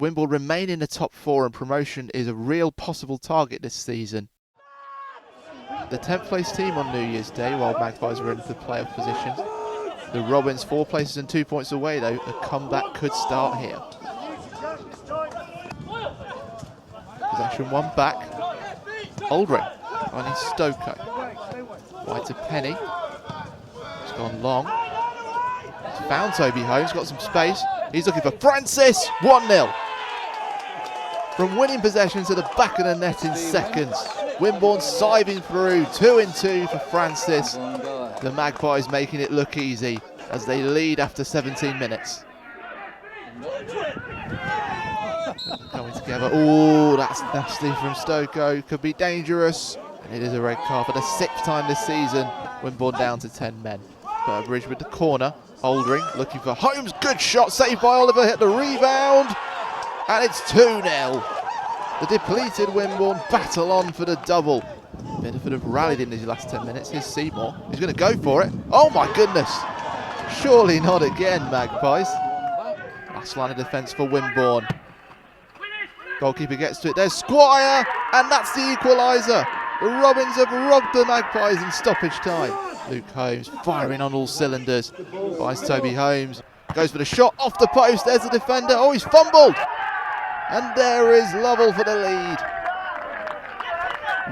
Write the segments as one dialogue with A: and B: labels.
A: Wimborne remain in the top 4 and promotion is a real possible target this season. The 10th place team on New Year's Day, while Magpies are in the playoff position. The Robins 4 places and 2 points away though. A comeback could start here. Possession 1 back. Aldring finding Stoko. Wide to Penny. It's gone long. He's found Toby Holmes, got some space. He's looking for Francis. 1-0. From winning possession to the back of the net in seconds. Wimborne siving through, 2-2 for Francis. The Magpies making it look easy as they lead after 17 minutes. Coming together. Oh, that's nasty from Stoko. Could be dangerous. And it is a red card for the 6th time this season. Wimborne down to 10 men. Burbridge with the corner. Aldring looking for Holmes. Good shot, saved by Oliver. Hit the rebound. And it's 2-0. The depleted Wimborne battle on for the double. Bedford have rallied in these last 10 minutes. Here's Seymour. He's going to go for it. Oh my goodness. Surely not again, Magpies. Last line of defence for Wimborne. Goalkeeper gets to it. There's Squire. And that's the equaliser. The Robins have robbed the Magpies in stoppage time. Luke Holmes firing on all cylinders. Finds Toby Holmes. Goes for the shot off the post. There's the defender. Oh, he's fumbled. And there is Lovell for the lead.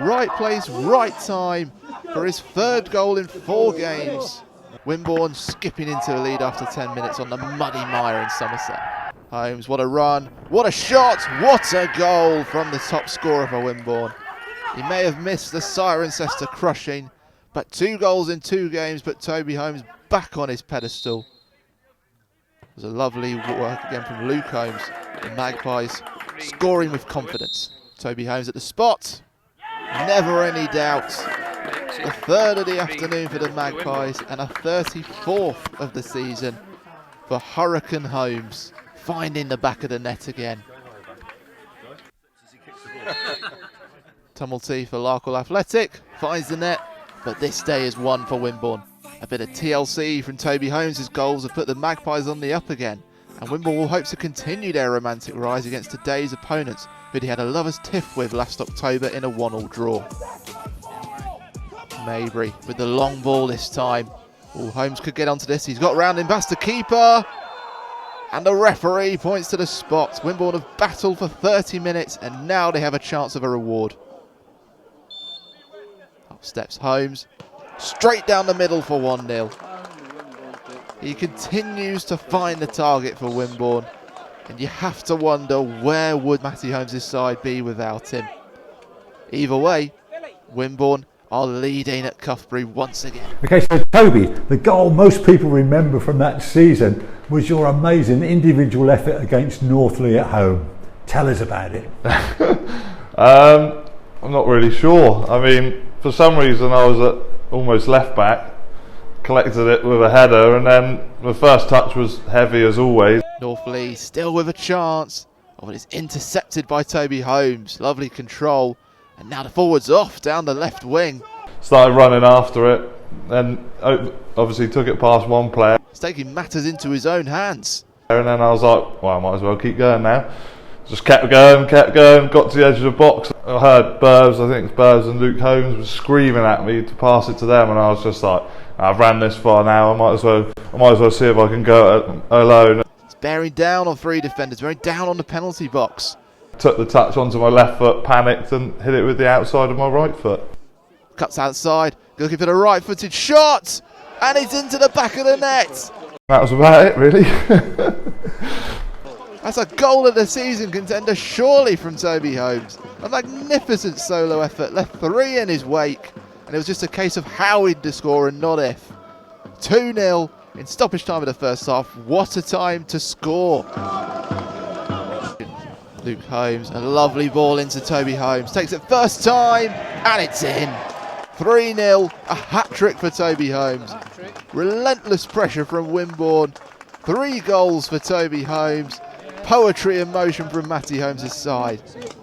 A: Right place, right time for his 3rd goal in 4 games. Wimborne skipping into the lead after 10 minutes on the muddy mire in Somerset. Holmes, what a run, what a shot, what a goal from the top scorer for Wimborne. He may have missed the Cirencester crushing, but 2 goals in 2 games put Toby Holmes back on his pedestal. It was a lovely work again from Luke Holmes. The Magpies scoring with confidence. Toby Holmes at the spot. Never any doubt. The 3rd of the afternoon for the Magpies and a 34th of the season for Hurricane Holmes. Finding the back of the net again. Tumulty for Larkhall Athletic. Finds the net, but this day is one for Wimborne. A bit of TLC from Toby Holmes' goals have put the Magpies on the up again. And Wimborne will hope to continue their romantic rise against today's opponents, who they had a lovers' tiff with last October in a 1-1 draw. Mabry with the long ball this time. Oh, Holmes could get onto this. He's got round him past the keeper. And the referee points to the spot. Wimborne have battled for 30 minutes and now they have a chance of a reward. Up steps Holmes. Straight down the middle for 1-0. He continues to find the target for Wimborne. And you have to wonder, where would Matty Holmes' side be without him? Either way, Wimborne are leading at Cuthbury once again.
B: Okay, so Toby, the goal most people remember from that season was your amazing individual effort against Northley at home. Tell us about it.
C: I'm not really sure. I mean, for some reason I was at almost left back, collected it with a header, and then the first touch was heavy as always.
A: Northley still with a chance. Oh, it's intercepted by Toby Holmes. Lovely control. And now the forward's off down the left wing.
C: Started running after it, and obviously took it past one player.
A: He's taking matters into his own hands.
C: And then I was like, well, I might as well keep going now. Just kept going, got to the edge of the box. I heard Burbs, I think it's Burbs and Luke Holmes was screaming at me to pass it to them, and I was just like, I've ran this far now, I might as well see if I can go alone.
A: It's bearing down on 3 defenders, bearing down on the penalty box.
C: Took the touch onto my left foot, panicked and hit it with the outside of my right foot.
A: Cuts outside, looking for the right-footed shot, and it's into the back of the net.
C: That was about it, really.
A: That's a goal of the season contender, surely, from Toby Holmes. A magnificent solo effort, left 3 in his wake, and it was just a case of how he'd to score and not if. 2-0 in stoppage time of the first half. What a time to score. Luke Holmes, a lovely ball into Toby Holmes. Takes it first time, and it's in. 3-0, a hat-trick for Toby Holmes. Relentless pressure from Wimborne. 3 goals for Toby Holmes. Poetry in motion from Matty Holmes' side.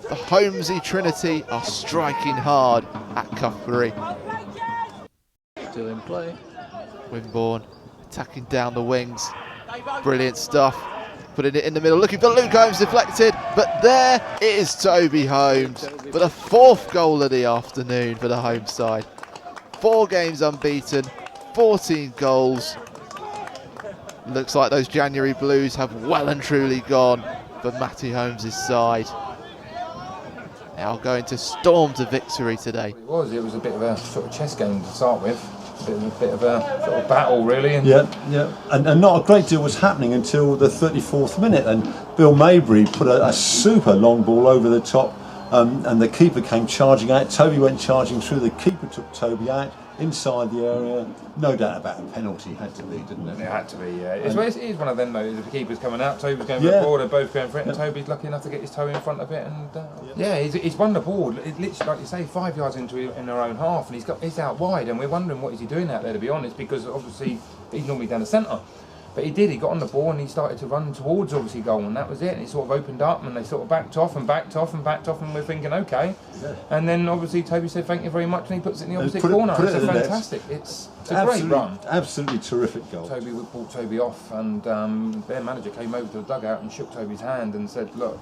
A: The Holmesy Trinity are striking hard at Cuthbury.
D: Still in play.
A: Wimborne attacking down the wings. Brilliant stuff. putting it in the middle, looking for Luke Holmes, deflected, but there is Toby Holmes for the 4th goal of the afternoon for the home side. 4 games unbeaten, 14 goals. Looks like those January Blues have well and truly gone for Matty Holmes' side. Now going to storm to victory today.
E: It was a bit of a sort of chess game to start with. A bit of a sort of battle, really.
B: Yeah. And not a great deal was happening until the 34th minute. And Bill Mabry put a super long ball over the top, and the keeper came charging out. Toby went charging through. The keeper took Toby out inside the area. No doubt about a penalty. Had to be, didn't it?
E: It had to be, yeah. It is one of them, though. If the keeper's coming out, Toby's going for the ball, they're both going for it, and Toby's lucky enough to get his toe in front of it. And he's won the ball. It's literally, like you say, 5 yards in their own half, and he's out wide, and we're wondering what is he doing out there, to be honest, because obviously he's normally down the centre. But he got on the ball and he started to run towards obviously goal, and that was it. And it sort of opened up and they sort of backed off, and we're thinking, okay. Yeah. And then obviously Toby said thank you very much, and he puts it in the opposite corner. It's fantastic. It's a great run.
B: Absolutely terrific goal.
E: Toby brought Toby off, and their manager came over to the dugout and shook Toby's hand and said, look,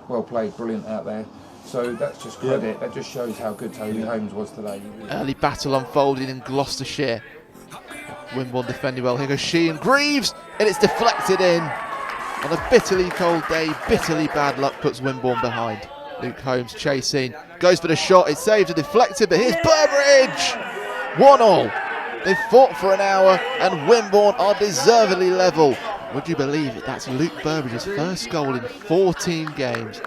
E: well played, brilliant out there. So that's just credit. Yeah. That just shows how good Toby Holmes was today.
A: Early battle unfolding in Gloucestershire. Wimborne defending well. Here goes Sheehan Greaves, and it's deflected in. On a bitterly cold day, bitterly bad luck puts Wimborne behind. Luke Holmes chasing, goes for the shot, it's saved and deflected, but here's Burbridge! 1-1. They've fought for an hour, and Wimborne are deservedly level. Would you believe it? That's Luke Burbridge's first goal in 14 games.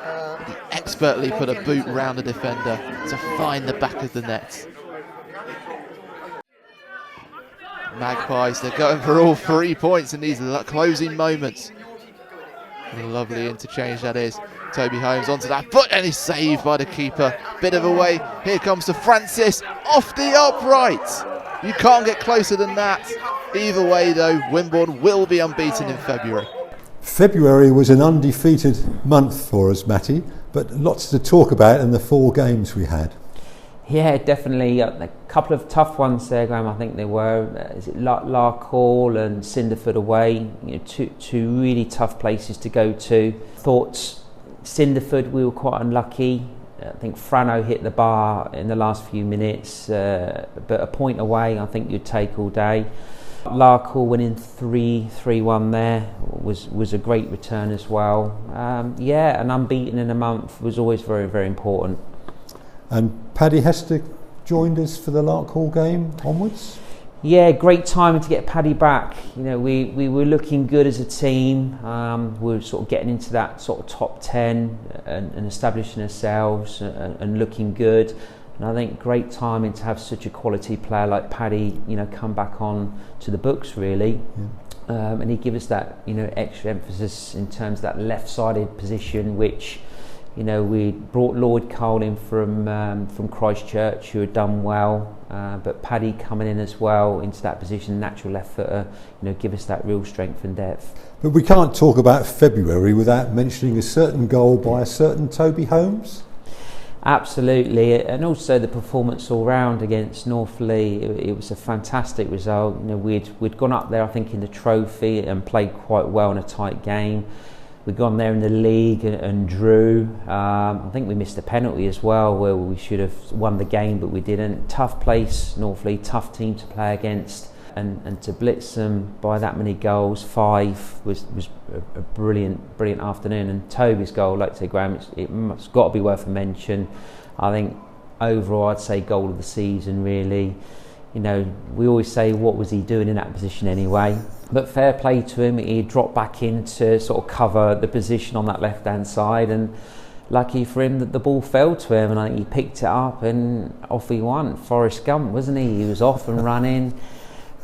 A: He expertly put a boot round the defender to find the back of the net. Magpies, they're going for all 3 points in these closing moments. What a lovely interchange that is. Toby Holmes onto that foot, and he's saved by the keeper. Bit of a way. Here comes to Francis, off the upright. You can't get closer than that. Either way though, Wimborne will be unbeaten in February.
B: February was an undefeated month for us, Matty, but lots to talk about in the 4 games we had.
F: Yeah, definitely. A couple of tough ones there, Graham. I think they were. Is it Larkhall and Cinderford away? You know, two really tough places to go to. Thought Cinderford, we were quite unlucky. I think Frano hit the bar in the last few minutes, but a point away, I think you'd take all day. Larkhall winning 3-1 there was a great return as well. And unbeaten in a month was always very, very important.
B: And Paddy Hester joined us for the Larkhall game onwards.
F: Yeah, great timing to get Paddy back. You know, we were looking good as a team. We were sort of getting into that sort of top 10 and establishing ourselves and looking good. And I think great timing to have such a quality player like Paddy, you know, come back on to the books really. Yeah. And he give us that, you know, extra emphasis in terms of that left-sided position, which, you know, we brought Lloyd Cole in from Christchurch, who had done well, but Paddy coming in as well into that position, natural left footer, you know, give us that real strength and depth.
B: But we can't talk about February without mentioning a certain goal by a certain Toby Holmes.
F: Absolutely, and also the performance all round against Northleigh. It was a fantastic result. You know, we'd gone up there, I think, in the trophy and played quite well in a tight game. We'd gone there in the league and drew. I think we missed a penalty as well, where we should have won the game, but we didn't. Tough place, Northleigh, tough team to play against, and to blitz them by that many goals, 5, was a brilliant afternoon. And Toby's goal, like I say, Graham, it's got to be worth a mention. I think overall, I'd say goal of the season, really. You know, we always say, what was he doing in that position anyway? But fair play to him, he dropped back in to sort of cover the position on that left-hand side, and lucky for him that the ball fell to him, and I think he picked it up and off he went. Forrest Gump, wasn't he? He was off and running,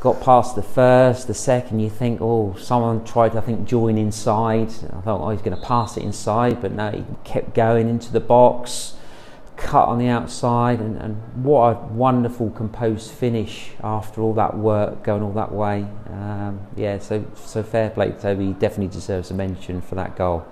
F: got past the first, the second, you think, oh, someone tried to, I think, join inside. I thought, oh, he's going to pass it inside, but no, he kept going into the box, cut on the outside, and what a wonderful composed finish after all that work going all that way. So fair play to Toby, he definitely deserves a mention for that goal.